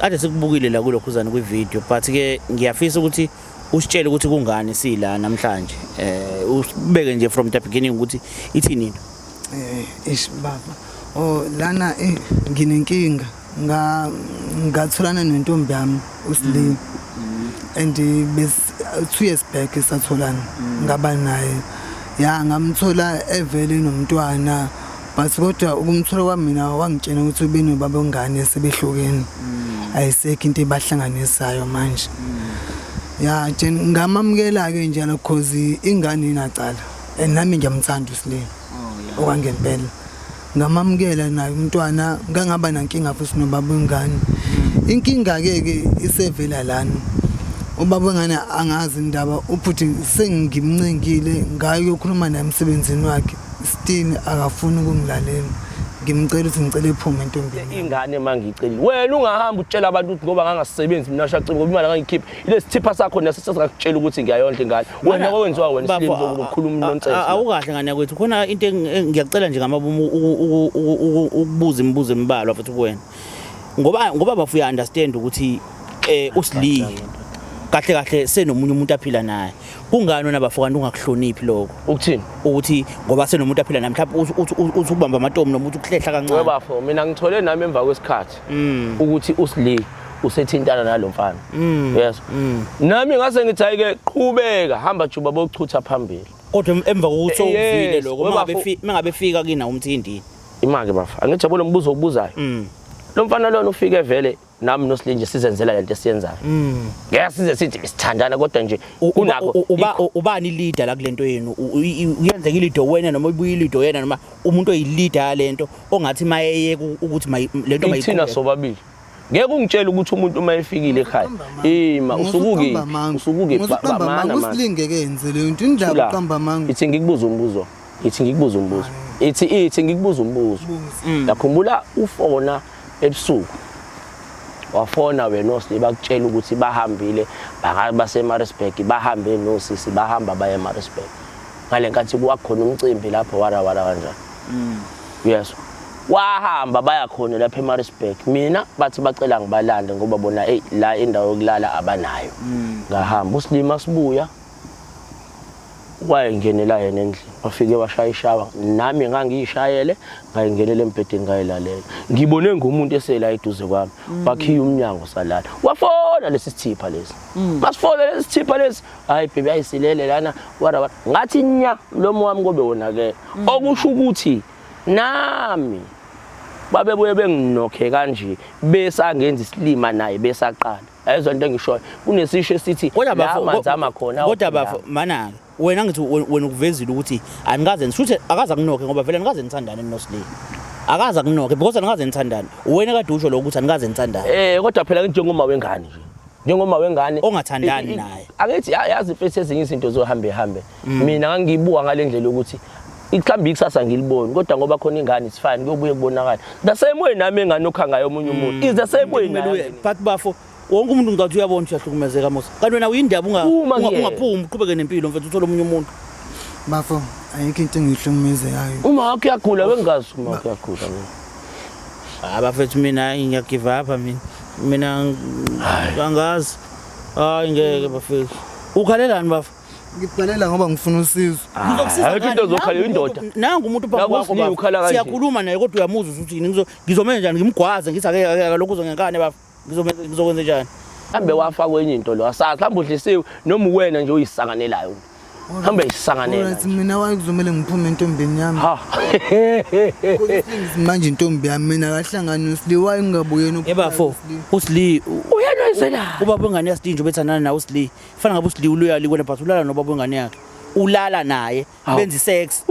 ade sikubukile la kulokhuzana kwivideo but ke ngiyafisa ukuthi usitshele ukuthi kungani sila namhlanje ubeke nje from the beginning ukuthi ithini into ish baba lana nginenkinga ngatholana nentombi yami uSli and bes 2 years back satholana ngaba naye ngamthola evele nomntwana but kodwa ukumthola kwamina wangitshena ukuthi ubeni baba ngane sebehlukene ayisekho into ebahlanganisayo manje ngamamukela ke njalo because ingane inacala and nami ngiyamthanda uSli okwangempela ngamamukela naye umntwana ngangaba nankinga futhi nobaba wengane inkinga ke isevela lana ubaba wengane angazi indaba uphuthi sengimncengile ngayo ukukhuluma naye emsebenzini wakhe still akafuni ukungilalela ngimcela ukuthi ngicela iphume intombi ingane mangiyicelile wena ungahamba utshela abantu ukuthi ngoba ngangasebenzi mina shaqile ngoba imali angayikhipha ile sithipha sakho nesesingakutshela ukuthi ngiyayondla ingane wena okwenziwa wena Slim ukukhuluma nonsense awukahle ngane yakwethu khona into ngiyacela nje ngamabumu ukubuza imibuzo embalwa futhi kuwena ngoba bafuya understand ukuthi uSli kahle senomunye umuntu aphila naye kungani wena bafokana ungakuhloniphi lokho ukuthini ukuthi ngoba senomuntu aphila naye mhlawumbe uthi ubamba amatomu noma uthi ukuhlehla kancane webafo mina ngithole nami emva kwesikhathi ukuthi uSli usethintana nalomfana yes nami ngase ngithi ayike qhubeka hamba juba bokuchutha phambili kodwa emva kokuthi uvile lokho mangabe fika kina umthindi imake bafa angijabule umbuzo obuzayo lo mfana lona ufike vele nami noSli nje sizenzela lento esiyenzayo ngeke size sithi sithandana kodwa nje kunako ubani leader la kulento yenu uyenzeka ileader wena noma ubuye ileader yena noma umuntu oyileader yalento ongathi mayeyeke ukuthi lento mayithina sobabili ngeke ungitshela ukuthi umuntu uma efikile ekhaya usukuke bamana uSli ngeke yenze le nto indaba uqamba manga ithi ngikubuza umbuzo ithi ngikubuza umbuzo yakhumbula ufona ebusuku wafona wena noSli bakutshela ukuthi bahambile baseMaritzburg bahambe nosisi bahamba baye eMaritzburg ngale nkathi kwakhona umcimbi lapho wara kanjani yes wahamba baya khona lapha eMaritzburg mina bathi bacela ngibalande ngoba bona la indawo yokulala abanayo ngahamba uSli masibuya wayengenela yena endlini wafike washaya ishawa nami ngangiyishayele ngayingenela empedeni ngayilalela ngibone ngumuntu esela eduze kwami wakhiya umnyango salala wafona lesithipha lesi masifona lesithipha lesi hayi baby ayisilele lana wara ngathi nya lomo wami kobe wonake okusho ukuthi nami babebuye benginokhe kanje besangenza isilima naye besaqala ayizwa into engishoyo kunesisho esithi la amanzi amakhona kodwa bafo manaka wena ngithi wena ukuvezile ukuthi anikaze ngisho akaza kunokhe ngoba vele anikaze nithandane noSli akaza kunokhe because anikaze nithandane wena kade usho lo ukuthi anikaze nithandane kodwa phela njengoma wengane nje njengoma wengane ongathandani naye akithi yazi mfethu ezinye izinto zohambe mina ngangiyibuka ngalendlela ukuthi iqhambi ikusasa ngiliboni kodwa ngoba khona ingane isifani kuyobuye kubonakala the same way nami enganokha ngayo omunye umuntu is the same way but bafo wonke umuntu ngathi uyabona ukuthi uyahlukumezeka Musa kanti wena uyindaba ungaphumi uqhubeke nempilo mfethu uthola omunye umuntu bafo ayikho into engihlukumezekayo uma wakho uyagula wengazi uma wakho uyagula abafethu mina ngiyagive up mina angazi hayi ngeke bafethu ukhalelani bafo ngibhalela ngoba ngifuna usizo ayikho into zokhala indoda nanga umuntu phambi kwakho siyakhuluma naye kodwa uyamuzwa ukuthi ngizomela njani ngimgwaze ngithi ake lokho uzonkane bafo ngizokwenza njani hambe wafa kwenye into lo asazi hamba udlisiwe noma uwena nje uyisanganelayo hambe isisanganela mina wakuzomela ngiphume entombeni yami manje intombi yami mina kahlangana noSli wayengabuye nobafo uSli uyena izela ubaba wengane yasidinje bethandana na uSli fana ngabe uSli uloyali kwena but ulala nobaba wengane yakhe ulala naye benza sex